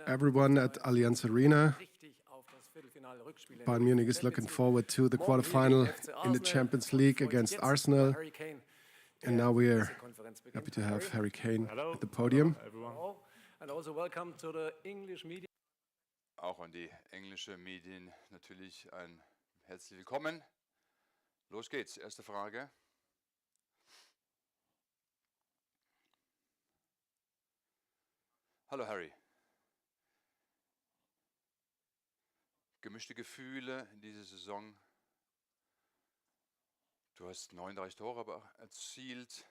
everyone at Allianz Arena. Bayern Munich is looking forward to the quarterfinal in the Champions League against Arsenal. And now we are happy to have Harry Kane at the podium. Hello, and also welcome to the English media. Auch an die englische Medien natürlich ein herzlich willkommen. Los geht's, erste Frage. Hallo Harry. Gemischte Gefühle in dieser Saison. Du hast 39 Tore aber erzielt.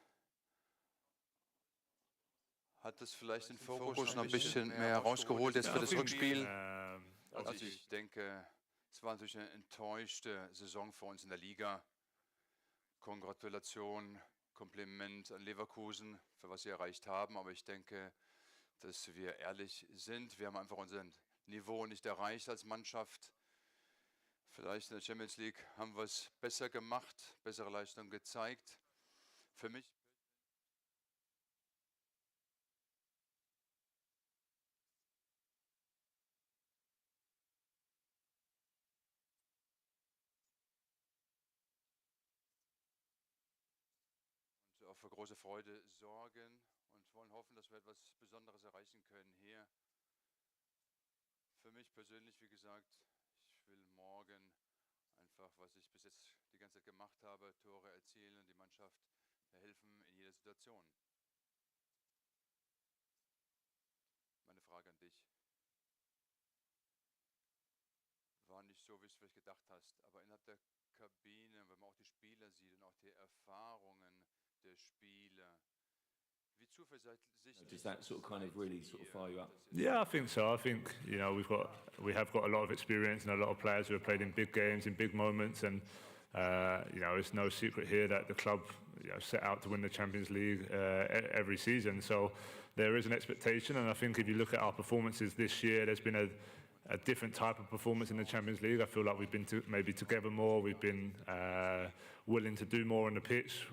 Hat das vielleicht den Fokus noch ein bisschen mehr rausgeholt jetzt für das Rückspiel? Also ich denke, es war natürlich eine enttäuschte Saison für uns in der Liga. Gratulation, Kompliment an Leverkusen, für was sie erreicht haben. Aber ich denke, dass wir ehrlich sind. Wir haben einfach unser Niveau nicht erreicht als Mannschaft. Vielleicht in der Champions League haben wir es besser gemacht, bessere Leistung gezeigt. Für mich und auch für große Freude sorgen und wollen hoffen, dass wir etwas Besonderes erreichen können hier. Für mich persönlich, wie gesagt, ich will morgen einfach, was ich bis jetzt die ganze Zeit gemacht habe, Tore erzielen und die Mannschaft helfen in jeder Situation. Meine Frage an dich. War nicht so, wie du es vielleicht gedacht hast, aber innerhalb der Kabine, wenn man auch die Spieler sieht und auch die Erfahrungen der Spieler, wie zuversichtlich does that sort of kind of really sort of fire you up? Yeah, I think so. I think, you know, we have got a lot of experience and a lot of players who have played in big games, in big moments, and you know, it's no secret here that the club, you know, set out to win the Champions League every season. So there is an expectation, and I think if you look at our performances this year, there's been a different type of performance in the Champions League. I feel like we've been maybe together more. We've been willing to do more on the pitch,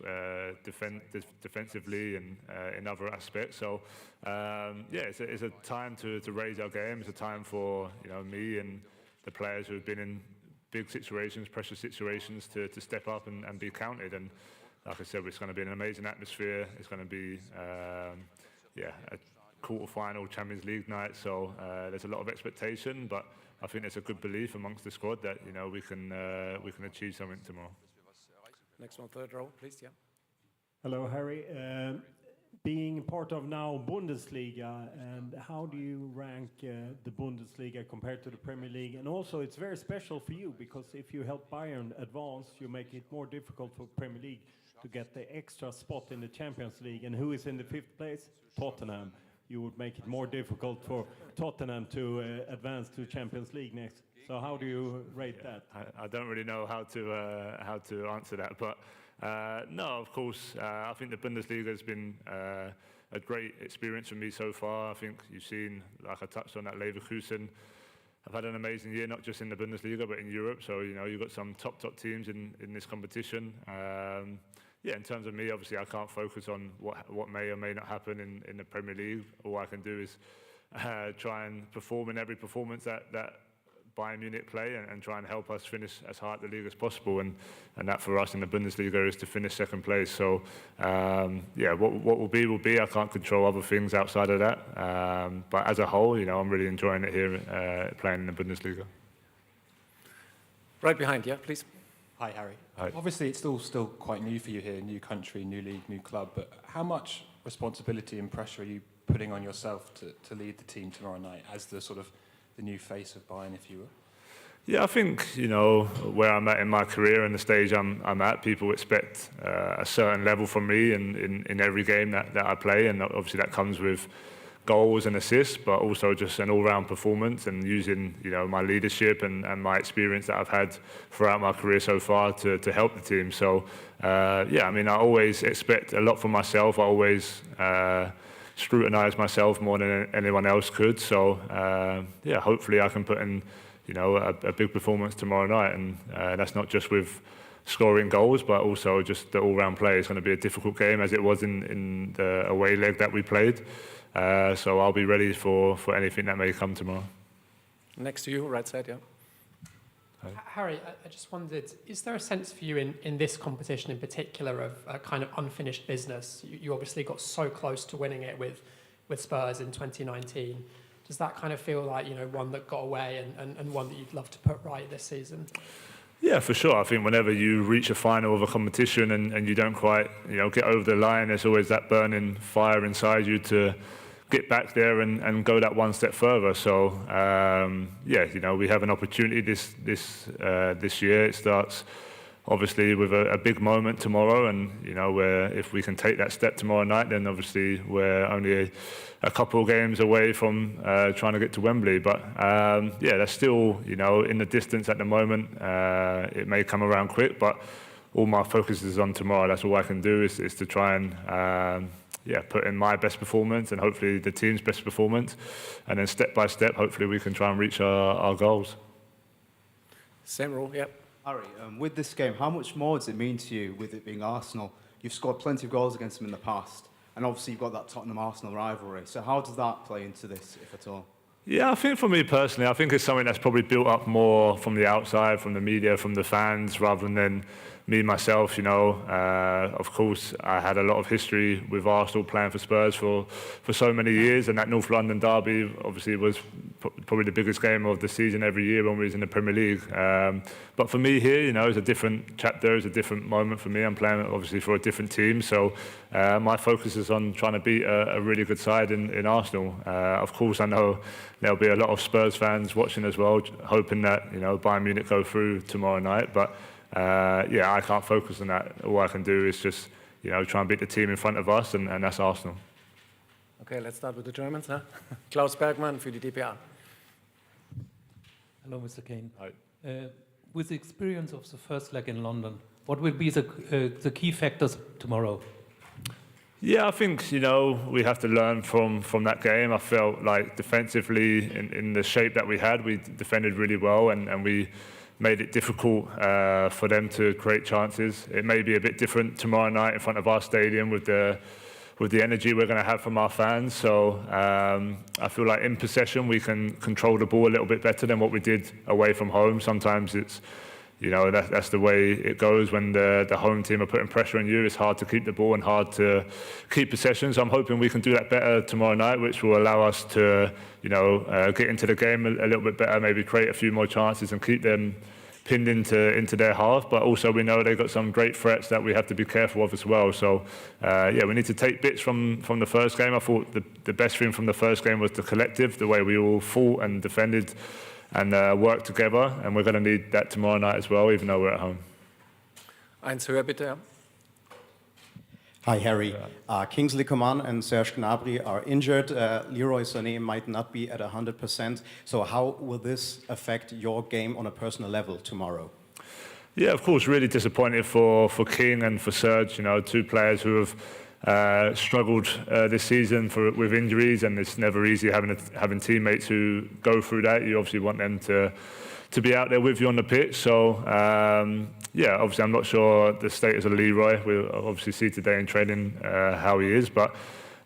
defensively and in other aspects. So yeah, it's a time to raise our game. It's a time for, you know, me and the players who have been in big situations, pressure situations, to step up and be counted. And like I said, it's going to be an amazing atmosphere. It's going to be yeah, a quarter-final Champions League night, so there's a lot of expectation, but I think there's a good belief amongst the squad that, you know, we can achieve something tomorrow. Next one, third row, please. Yeah. Hello, Harry. Being part of now Bundesliga, and how do you rank the Bundesliga compared to the Premier League? And also, it's very special for you because if you help Bayern advance, you make it more difficult for Premier League to get the extra spot in the Champions League. And who is in the 5th place? Tottenham. You would make it more difficult for Tottenham to advance to Champions League next. So how do you rate that? I don't really know how to answer that, but no, of course, I think the Bundesliga has been a great experience for me so far. I think you've seen, like I touched on, that Leverkusen have had an amazing year, not just in the Bundesliga, but in Europe. So, you know, you've got some top teams in this competition. Yeah, in terms of me, obviously I can't focus on what may or may not happen in the Premier League. All I can do is try and perform in every performance that Bayern Munich play and try and help us finish as high at the league as possible. And that for us in the Bundesliga is to finish 2nd place. So yeah, what will be. I can't control other things outside of that. But as a whole, you know, I'm really enjoying it here playing in the Bundesliga. Right behind, yeah, please. Hi, Harry. Hi. Obviously, it's still quite new for you here, new country, new league, new club, but how much responsibility and pressure are you putting on yourself to lead the team tomorrow night as the sort of the new face of Bayern, if you will? Yeah, I think, you know, where I'm at in my career and the stage I'm at, people expect a certain level from me in every game that I play, and obviously that comes with goals and assists, but also just an all-round performance and using, you know, my leadership and my experience that I've had throughout my career so far to help the team. So yeah, I mean, I always expect a lot from myself. I always scrutinise myself more than anyone else could. So yeah, hopefully I can put in, you know, a big performance tomorrow night, and that's not just with scoring goals, but also just the all-round play. It's going to be a difficult game, as it was in the away leg that we played. So I'll be ready for anything that may come tomorrow. Next to you, right side, yeah. Harry, I just wondered, is there a sense for you in this competition in particular of a kind of unfinished business? You obviously got so close to winning it with Spurs in 2019. Does that kind of feel like, one that got away and one that you'd love to put right this season? Yeah, for sure. I think whenever you reach a final of a competition and you don't quite, get over the line, there's always that burning fire inside you to get back there and go that one step further. So we have an opportunity this year. It starts obviously with a big moment tomorrow, and where if we can take that step tomorrow night, then obviously we're only a couple of games away from trying to get to Wembley. But that's still in the distance at the moment. It may come around quick, but all my focus is on tomorrow. That's all I can do is to try and put in my best performance and hopefully the team's best performance, and then step by step, hopefully we can try and reach our goals. Same rule, yeah. Harry, with this game, how much more does it mean to you with it being Arsenal? You've scored plenty of goals against them in the past, and obviously you've got that Tottenham-Arsenal rivalry. So how does that play into this, if at all? Yeah, I think for me personally, I think it's something that's probably built up more from the outside, from the media, from the fans, rather than me myself. Of course, I had a lot of history with Arsenal playing for Spurs for so many years, and that North London derby obviously was probably the biggest game of the season every year when we was in the Premier League. But for me here, it's a different chapter, it's a different moment for me. I'm playing obviously for a different team, so my focus is on trying to beat a really good side in Arsenal. Of course, I know there'll be a lot of Spurs fans watching as well, hoping that Bayern Munich go through tomorrow night. But I can't focus on that. All I can do is just try and beat the team in front of us, and that's Arsenal. Okay, let's start with the Germans. Huh? Klaus Bergmann für die DPA. Hello, Mr. Kane. Hi. With the experience of the first leg in London, what will be the key factors tomorrow? Yeah, I think, we have to learn from that game. I felt like defensively, in the shape that we had, we defended really well, and we made it difficult for them to create chances. It may be a bit different tomorrow night in front of our stadium with the energy we're going to have from our fans. So I feel like in possession we can control the ball a little bit better than what we did away from home. Sometimes it's, that's the way it goes when the home team are putting pressure on you. It's hard to keep the ball and hard to keep possession. So I'm hoping we can do that better tomorrow night, which will allow us to, get into the game a little bit better, maybe create a few more chances and keep them pinned into their half. But also we know they've got some great threats that we have to be careful of as well. So we need to take bits from the first game. I thought the best thing from the first game was the collective, the way we all fought and defended and worked together, and we're going to need that tomorrow night as well, even though we're at home. Eins höher bitte, ja. Hi, Harry. Kingsley Coman and Serge Gnabry are injured. Leroy Sané might not be at 100%. So how will this affect your game on a personal level tomorrow? Yeah, of course, really disappointed for King and for Serge. Two players who have struggled this season with injuries, and it's never easy having teammates who go through that. You obviously want them to be out there with you on the pitch. So obviously I'm not sure the status of Leroy. We'll obviously see today in training how he is. But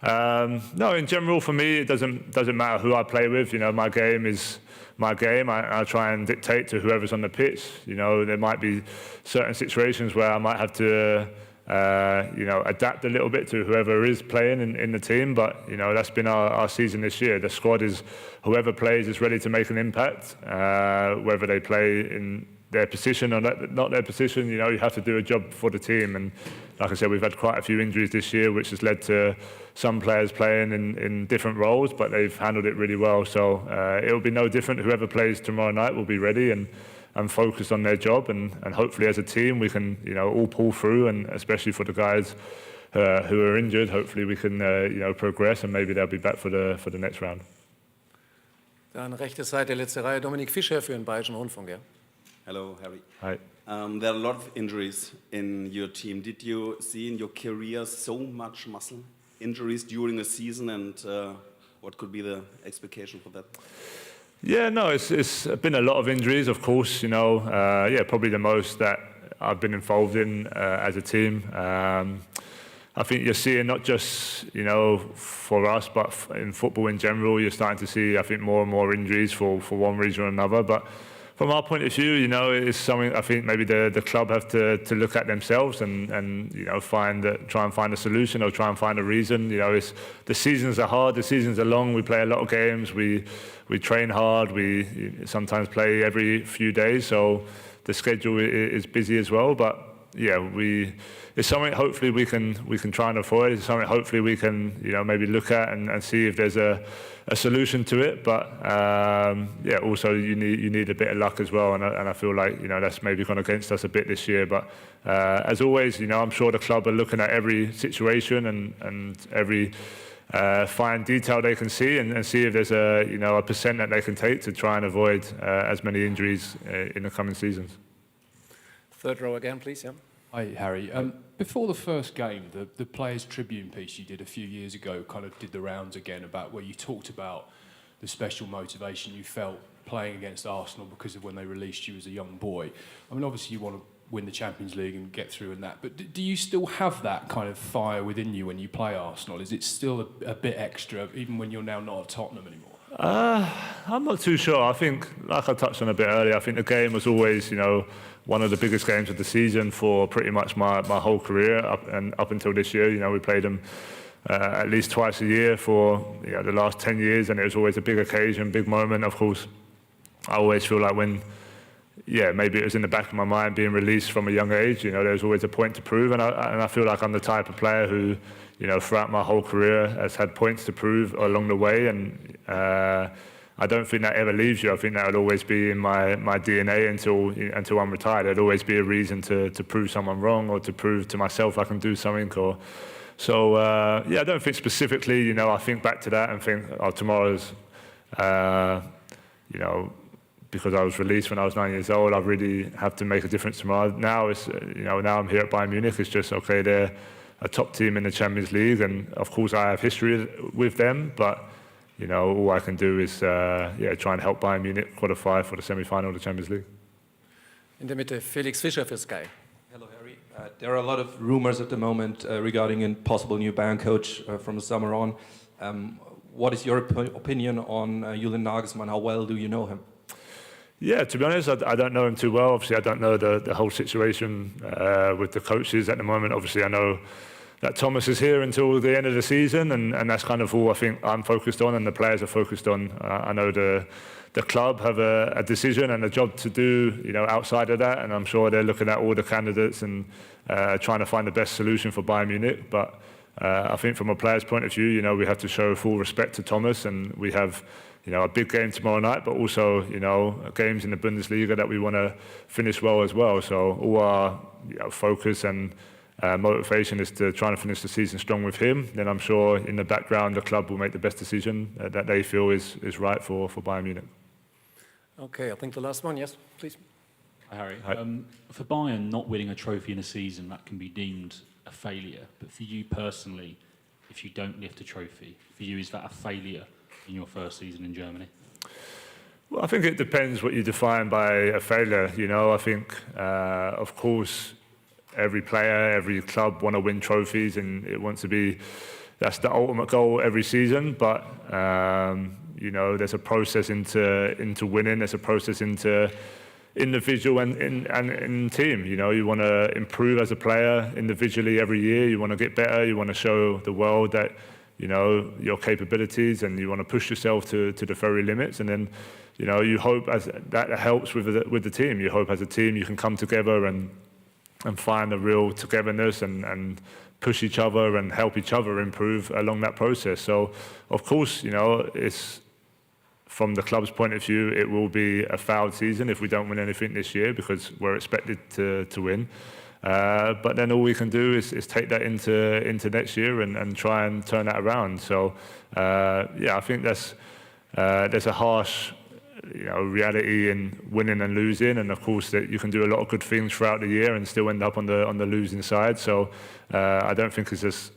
no, in general for me it doesn't matter who I play with. My game is my game. I try and dictate to whoever's on the pitch. There might be certain situations where I might have to adapt a little bit to whoever is playing in the team. But that's been our season this year. The squad is whoever plays is ready to make an impact, whether they play in their position or not their position. You have to do a job for the team. And like I said, we've had quite a few injuries this year, which has led to some players playing in different roles, but they've handled it really well. So it will be no different. Whoever plays tomorrow night will be ready and focused on their job, and hopefully as a team we can all pull through, and especially for the guys who are injured, hopefully we can progress, and maybe they'll be back for the next round. Dann rechte Seite, letzte Reihe, Dominik Fischer für den Bayerischen Rundfunk. Ja. Hello, Harry. Hi. There are a lot of injuries in your team. Did you see in your career so much muscle injuries during a season, and what could be the expectation for that? Yeah, no, it's been a lot of injuries, of course. Probably the most that I've been involved in as a team. I think you're seeing not just, for us, but in football in general, you're starting to see, I think, more and more injuries for one reason or another. But from our point of view, it's something I think maybe the club have to look at themselves and try and find a solution or try and find a reason. The seasons are hard, the seasons are long. We play a lot of games. We train hard. We sometimes play every few days, so the schedule is busy as well. But yeah, it's something hopefully we can try and avoid. It's something hopefully we can maybe look at and see if there's a solution to it. But also you need a bit of luck as well, and I feel like that's maybe gone against us a bit this year. But as always, I'm sure the club are looking at every situation and every fine detail they can see and see if there's a percent that they can take to try and avoid as many injuries in the coming seasons. Third row again, please. Yeah. Hi, Harry. Before the first game, the Players' Tribune piece you did a few years ago kind of did the rounds again about where you talked about the special motivation you felt playing against Arsenal because of when they released you as a young boy. I mean, obviously you want to win the Champions League and get through in that, but do you still have that kind of fire within you when you play Arsenal? Is it still a bit extra, even when you're now not at Tottenham anymore? I'm not too sure. I think, like I touched on a bit earlier, I think the game was always, one of the biggest games of the season for pretty much my whole career up until this year. We played them at least twice a year for the last 10 years, and it was always a big occasion, big moment. Of course, I always feel like when, maybe it was in the back of my mind being released from a young age, there's always a point to prove, and I feel like I'm the type of player who, throughout my whole career has had points to prove along the way, and I don't think that ever leaves you. I think that will always be in my DNA until I'm retired. There'll always be a reason to prove someone wrong or to prove to myself I can do something. I don't think specifically, I think back to that and think, tomorrow's, because I was released when I was 9 years old, I really have to make a difference tomorrow. Now it's, now I'm here at Bayern Munich. It's just, okay, they're a top team in the Champions League, and of course I have history with them, but all I can do is try and help Bayern Munich qualify for the semi-final of the Champions League. In der Mitte Felix Fischer für Sky. Hello, Harry. There are a lot of rumors at the moment regarding a possible new Bayern coach from the summer on. What is your opinion on Julian Nagelsmann? How well do you know him? Yeah, to be honest, I don't know him too well. Obviously, I don't know the whole situation with the coaches at the moment. Obviously, I know that Thomas is here until the end of the season, and that's kind of all I think I'm focused on and the players are focused on. I know the club have a decision and a job to do, outside of that, and I'm sure they're looking at all the candidates and trying to find the best solution for Bayern Munich. But I think from a player's point of view, we have to show full respect to Thomas, and we have a big game tomorrow night, but also, games in the Bundesliga that we want to finish well as well. So all our focus and motivation is to try and finish the season strong with him. Then I'm sure in the background the club will make the best decision that they feel is right for Bayern Munich. Okay, I think the last one, yes, please. Hi, Harry. Hi. For Bayern, not winning a trophy in a season, that can be deemed a failure. But for you personally, if you don't lift a trophy, for you, is that a failure in your first season in Germany? Well, I think it depends what you define by a failure. I think, of course, every player, every club want to win trophies, and it wants to be, that's the ultimate goal every season. But there's a process into winning. There's a process into individual and in team. You want to improve as a player individually every year. You want to get better. You want to show the world that your capabilities, and you want to push yourself to the very limits. And then you hope as that helps with the team. You hope as a team you can come together and find a real togetherness and push each other and help each other improve along that process. So, of course, it's from the club's point of view, it will be a fouled season if we don't win anything this year, because we're expected to win. But then all we can do is take that into next year and try and turn that around. So, I think there's a harsh reality in winning and losing, and of course that you can do a lot of good things throughout the year and still end up on the losing side. So I don't think it's as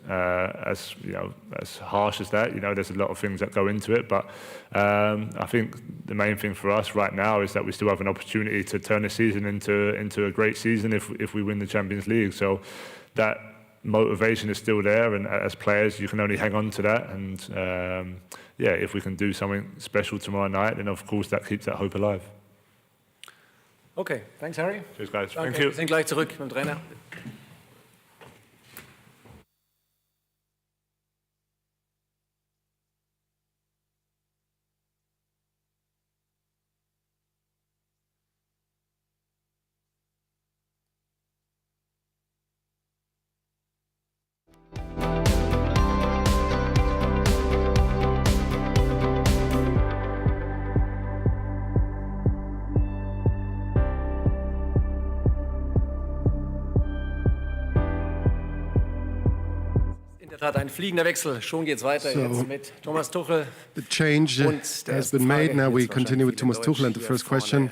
harsh as that. There's a lot of things that go into it, but I think the main thing for us right now is that we still have an opportunity to turn the season into a great season if we win the Champions League. So that motivation is still there, and as players, you can only hang on to that. And if we can do something special tomorrow night, then of course that keeps that hope alive. Okay, thanks, Harry. Cheers, guys. Danke. Thank you. Wir sind gleich zurück mit dem Trainer. Hat ein fliegender Wechsel. Schon geht's weiter jetzt mit Thomas Tuchel. The change has been made. Now we continue with Thomas Tuchel and the first question.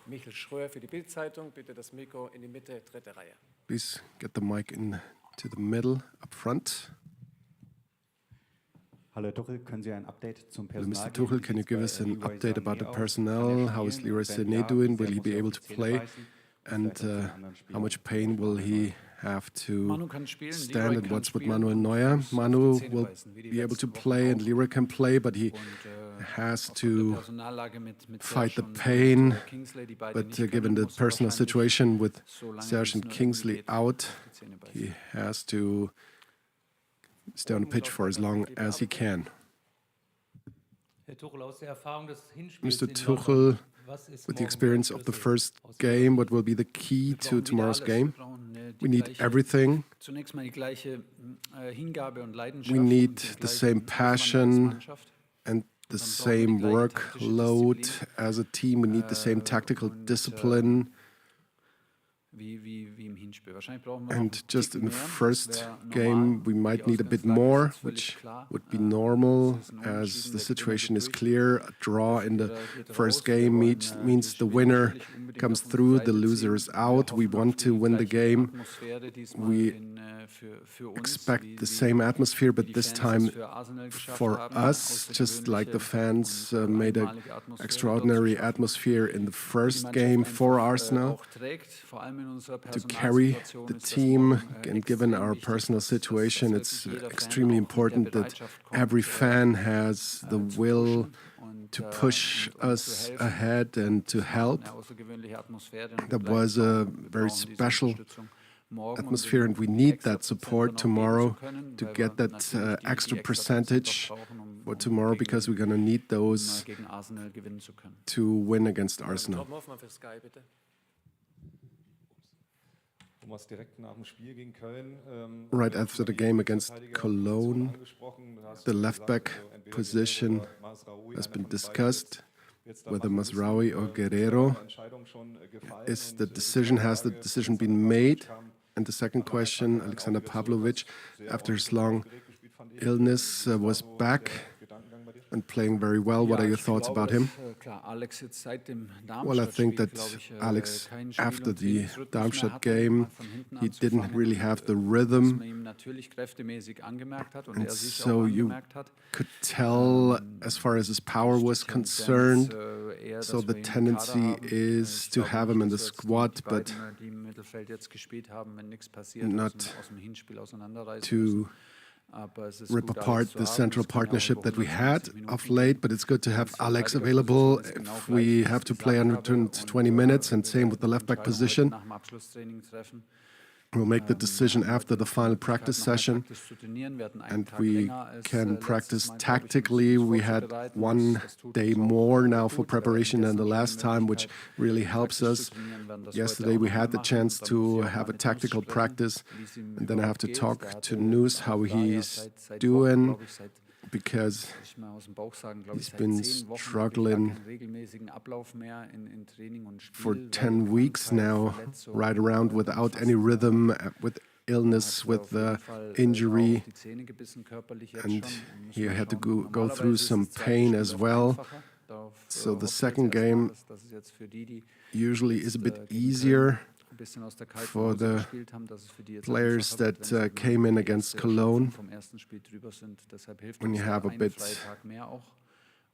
Michael Schröer für die Bild-Zeitung. Bitte das Mikro in die Mitte, dritte Reihe. Please get the mic into the middle, up front. Hallo Tuchel, können Sie ein Update zum Hello, Personal Mr. Tuchel, can you give us an update about the personnel? How is Leroy Sané doing? Will he be able to play? And how much pain will he have to stand, and what's with Manuel Neuer? Manu will be able to play and Leroy can play, but he has to fight the pain. But given the personal situation with Serge and Kingsley out, he has to stay on the pitch for as long as he can. Mr. Tuchel, with the experience of the first game, what will be the key to tomorrow's game? We need everything. We need the same passion and the same workload as a team. We need the same tactical discipline. And just in the first game, we might need a bit more, which would be normal, as the situation is clear. A draw in the first game means the winner comes through, the loser is out. We want to win the game. We expect the same atmosphere, but this time for us, just like the fans made an extraordinary atmosphere in the first game for Arsenal, to carry the team. And given our personal situation, it's extremely important that every fan has the will to push us ahead and to help. That was a very special atmosphere, and we need that support tomorrow to get that extra percentage for tomorrow, because we're going to need those to win against Arsenal. Right after the game against Cologne, the left-back position has been discussed, whether Mazraoui or Guerrero. Has the decision been made? And the second question, Alexander Pavlovic, after his long illness, was back and playing very well. What are your thoughts about him? Well, I think that Alex, after the Darmstadt game, he didn't really have the rhythm. And so you could tell as far as his power was concerned. So the tendency is to have him in the squad, but not to rip apart the central partnership that we had of late, but it's good to have Alex available if we have to play 120 minutes, and same with the left-back position. We'll make the decision after the final practice session, and we can practice tactically. We had 1 day more now for preparation than the last time, which really helps us. Yesterday we had the chance to have a tactical practice, and then I have to talk to News how he's doing, because he's been struggling for 10 weeks now, right around without any rhythm, with illness, with injury, and he had to go through some pain as well. So the second game usually is a bit easier for the players that came in against Cologne, when you have a bit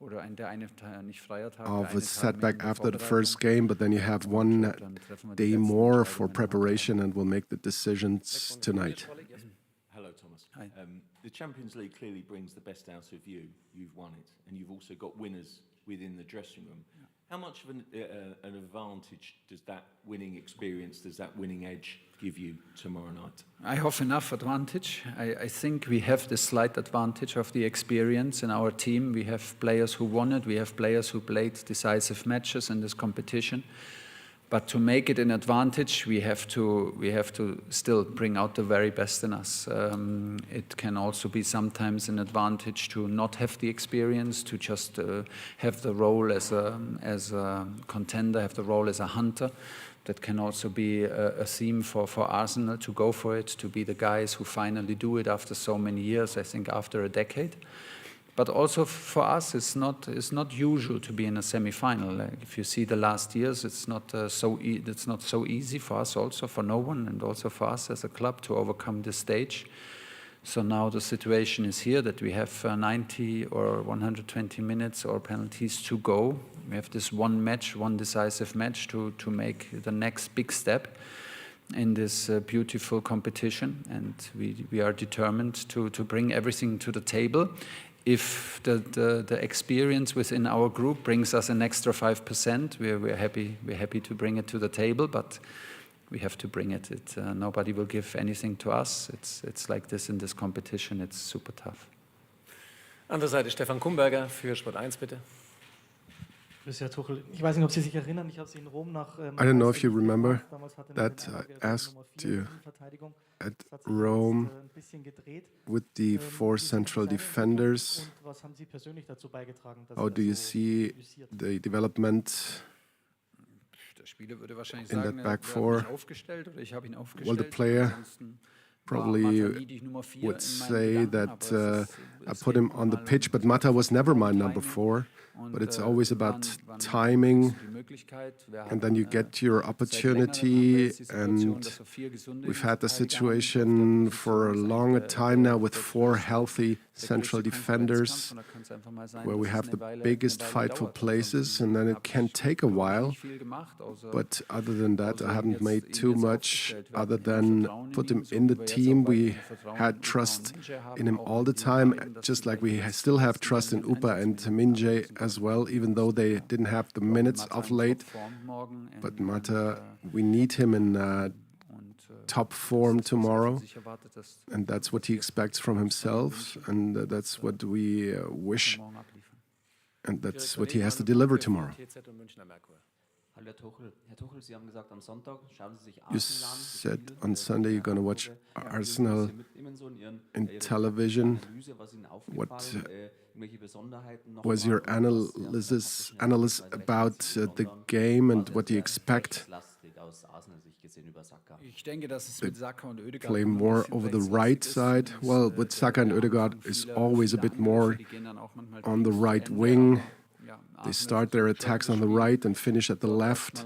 of a setback after the first game, but then you have one day more for preparation and we'll make the decisions tonight. Hello, Thomas. The Champions League clearly brings the best out of you. You've won it, and you've also got winners within the dressing room. How much of an advantage does that winning experience, does that winning edge give you tomorrow night? I have enough advantage. I think we have the slight advantage of the experience in our team. We have players who won it. We have players who played decisive matches in this competition. But to make it an advantage, we have to still bring out the very best in us. It can also be sometimes an advantage to not have the experience, to just have the role as a contender, have the role as a hunter. That can also be a theme for Arsenal, to go for it, to be the guys who finally do it after so many years, I think after a decade. But also for us, it's not usual to be in a semi-final. Like if you see the last years, it's not so easy for us, also for no one, and also for us as a club to overcome this stage. So now the situation is here that we have 90 or 120 minutes or penalties to go. We have this one decisive match to make the next big step in this beautiful competition, and we are determined to bring everything to the table. If the experience within our group brings us an extra 5%, we're happy to bring it to the table, but we have to bring it. Nobody will give anything to us. It's like this in this competition. It's super tough. Andere Seite, Stefan Kumberger für Sport 1, bitte. Herr Tuchel, ich weiß nicht, ob Sie sich erinnern, ich habe Sie in Rom nach... I don't know if you remember that I asked you at Rome with the 4 central defenders. How do you see the development in that back four? Well, the player probably would say that I put him on the pitch, but Mata was never my number 4. But it's always about timing, and then you get your opportunity, and we've had the situation for a longer time now with 4 healthy central defenders, where we have the biggest fight for places, and then it can take a while. But other than that, I haven't made too much other than put him in the team. We had trust in him all the time, just like we still have trust in Upa and Minje as well, even though they didn't have the minutes of late. But Mata, we need him in top form tomorrow, and that's what he expects from himself, and that's what we wish, and that's what he has to deliver tomorrow. You said on Sunday you're going to watch Arsenal in television. What was your analysis about the game and what do you expect? They play more over the right side. Well, with Saka and Ødegaard is always a bit more on the right wing. They start their attacks on the right and finish at the left.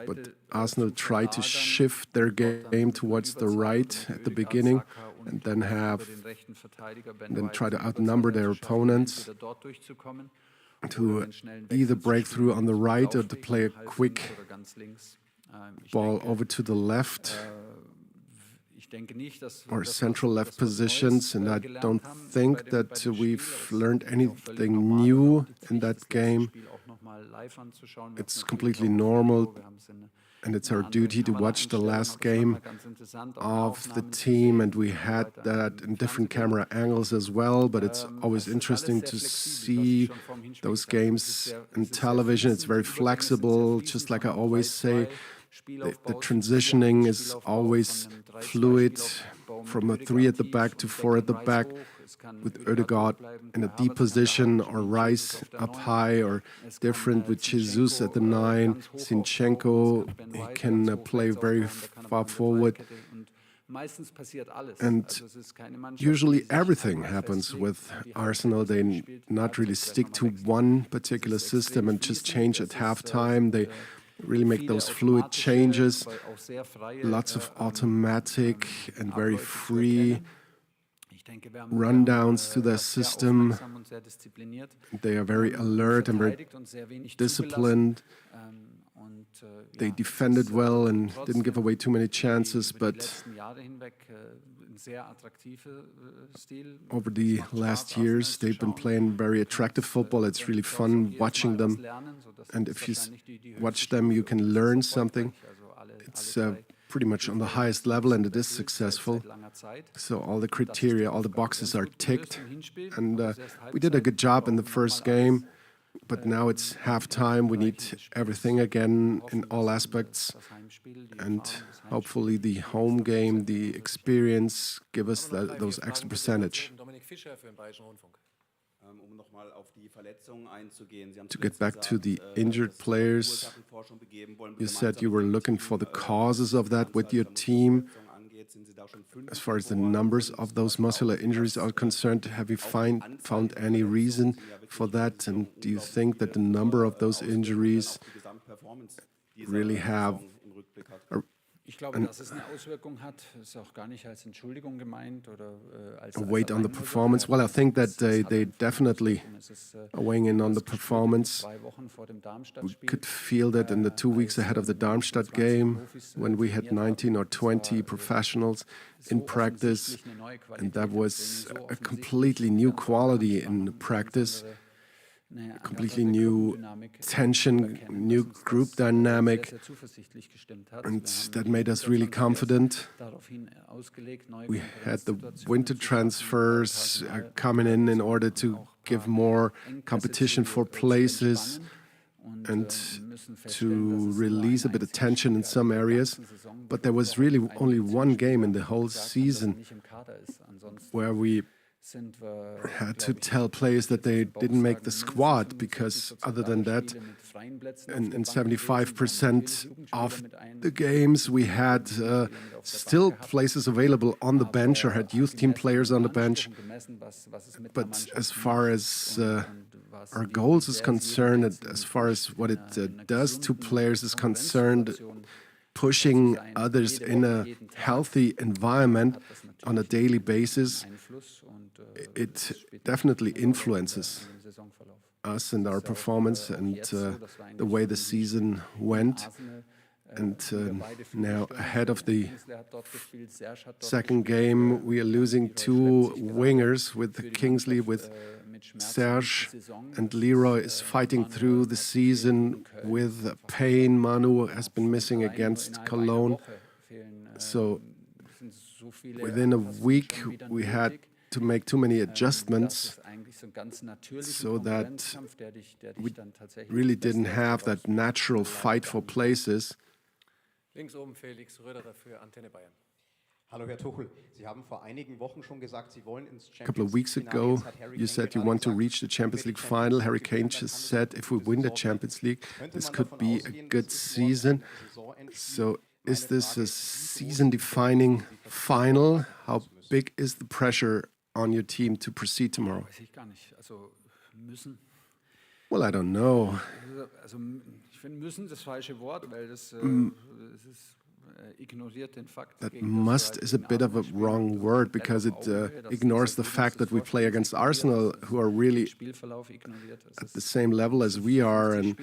But Arsenal try to shift their game towards the right at the beginning, and then try to outnumber their opponents to either break through on the right or to play a quick ball over to the left or central left positions, and I don't think that we've learned anything new in that game. It's completely normal, and it's our duty to watch the last game of the team, and we had that in different camera angles as well, but it's always interesting to see those games in television. It's very flexible, just like I always say. The transitioning is always fluid, from a 3 at the back to 4 at the back, with Ødegaard in a deep position, or Rice up high, or different with Jesus at the 9, Zinchenko, he can play very far forward. And usually everything happens with Arsenal. They not really stick to one particular system and just change at halftime. They really make those fluid changes, lots of automatic and very free rundowns to their system. They are very alert and very disciplined. They defended well and didn't give away too many chances, but over the last years, they've been playing very attractive football. It's really fun watching them. And if you watch them, you can learn something. It's pretty much on the highest level, and it is successful. So all the criteria, all the boxes are ticked. And we did a good job in the first game. But now it's halftime. We need everything again in all aspects. And hopefully the home game, the experience, give us those extra percentage. To get back to the injured players, you said you were looking for the causes of that with your team. As far as the numbers of those muscular injuries are concerned, have you found any reason for that? And do you think that the number of those injuries really have a weight on the performance? Well, I think that they definitely are weighing in on the performance. We could feel that in the 2 weeks ahead of the Darmstadt game, when we had 19 or 20 professionals in practice, and that was a completely new quality in practice. Completely new tension, new group dynamic, and that made us really confident. We had the winter transfers coming in order to give more competition for places and to release a bit of tension in some areas. But there was really only one game in the whole season where we had to tell players that they didn't make the squad, because other than that, in 75% of the games, we had still places available on the bench or had youth team players on the bench. But as far as our goals is concerned, as far as what it does to players is concerned, pushing others in a healthy environment on a daily basis, it definitely influences us and our performance and the way the season went. And now, ahead of the second game, we are losing two wingers with Kingsley, with Serge, and Leroy is fighting through the season with pain. Manu has been missing against Cologne. So within a week, we had to make too many adjustments so that we really didn't have that natural fight for places. Links oben Felix Röderer für Antenne Bayern. Hallo Herr Tuchel, Sie haben vor einigen Wochen schon gesagt, Sie wollen ins A couple of weeks ago, you said you want to reach the Champions League final. Harry Kane just said if we win the Champions League, this could be a good season. So is this a season-defining final? How big is the pressure on your team to proceed tomorrow? Well, I don't know. That must is a bit of a wrong word, because it ignores the fact that we play against Arsenal, who are really at the same level as we are, and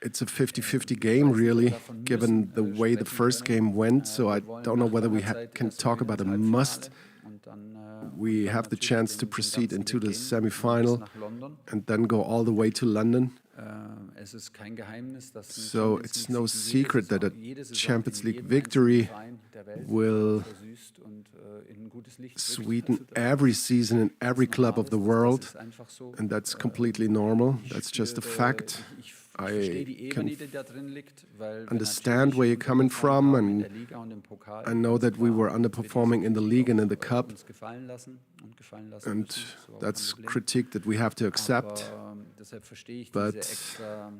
it's a 50-50 game, really, given the way the first game went. So I don't know whether we can talk about a must. We have the chance to proceed into the semi-final and then go all the way to London. So it's no secret that a Champions League victory will sweeten every season in every club of the world, and that's completely normal. That's just a fact. I can understand where you're coming from, and I know that we were underperforming in the league and in the cup, and that's critique that we have to accept. But so,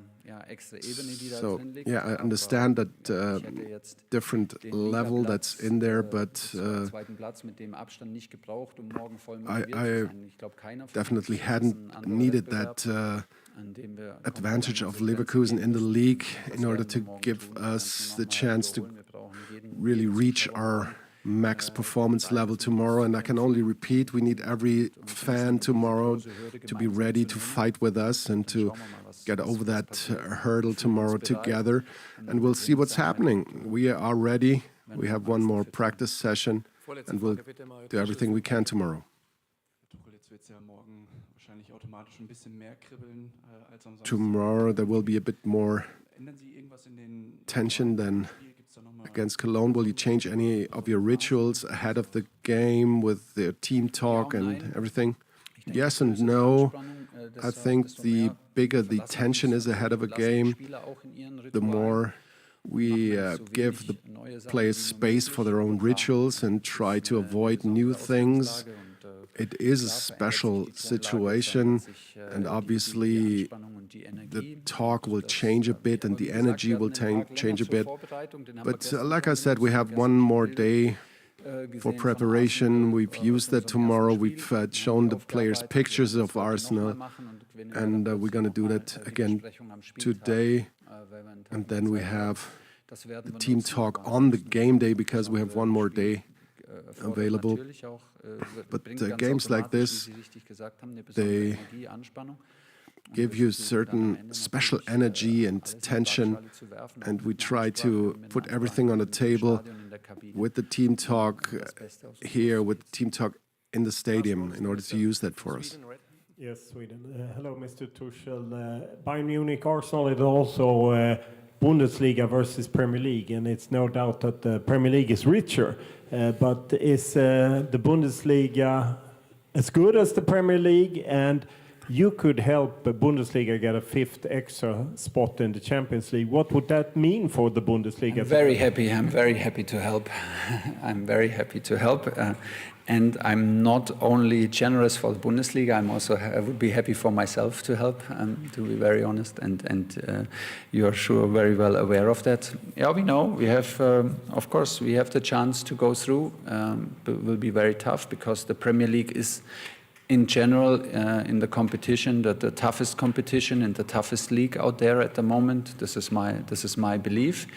yeah, I understand that different level that's in there, but I definitely hadn't needed that advantage of Leverkusen in the league in order to give us the chance to really reach our max performance level tomorrow. And I can only repeat, we need every fan tomorrow to be ready to fight with us and to get over that hurdle tomorrow together. And we'll see what's happening. We are ready. We have one more practice session, and we'll do everything we can tomorrow. Tomorrow there will be a bit more tension than against Cologne. Will you change any of your rituals ahead of the game with the team talk and everything? Yes and no. I think the bigger the tension is ahead of a game, the more we give the players space for their own rituals and try to avoid new things. It is a special situation, and obviously the talk will change a bit and the energy will change a bit. But like I said, we have one more day for preparation. We've used that tomorrow. We've shown the players pictures of Arsenal, and we're going to do that again today. And then we have the team talk on the game day because we have one more day available. But games like this, they give you certain special energy and tension, and we try to put everything on the table with the team talk here, with the team talk in the stadium in order to use that for us. Yes, Sweden. Hello, Mr. Tuchel. Bayern Munich, Arsenal is also Bundesliga versus Premier League, and it's no doubt that the Premier League is richer. But is the Bundesliga as good as the Premier League? And you could help the Bundesliga get a fifth extra spot in the Champions League. What would that mean for the Bundesliga? I'm very happy to help. I'm very happy to help. And I'm not only generous for the Bundesliga, I would be happy for myself to help, to be very honest. And you're sure very well aware of that. Yeah, we know. We have, of course, we have the chance to go through. But it will be very tough because the Premier League is, in general, in the competition, the toughest competition and the toughest league out there at the moment. This is my belief.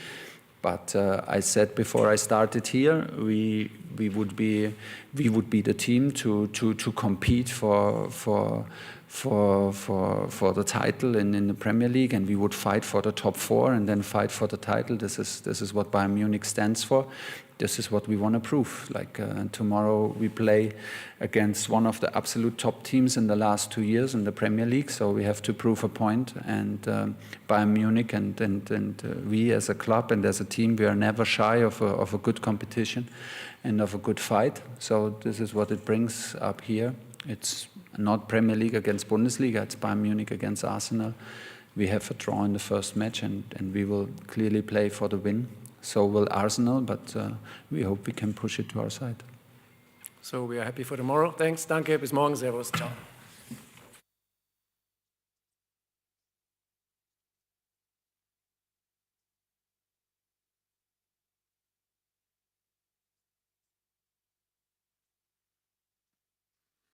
But I said before I started here, we would be the team to compete for the title in the Premier League, and we would fight for the top four and then fight for the title. This is what Bayern Munich stands for. This is what we want to prove. Like tomorrow we play against one of the absolute top teams in the last 2 years in the Premier League, so we have to prove a point. And Bayern Munich and we as a club and as a team, we are never shy of a good competition and of a good fight. So this is what it brings up here. It's not Premier League against Bundesliga, it's Bayern Munich against Arsenal. We have a draw in the first match and we will clearly play for the win. So will Arsenal, but we hope we can push it to our side. So we are happy for tomorrow. Thanks, danke, bis morgen, servus, ciao.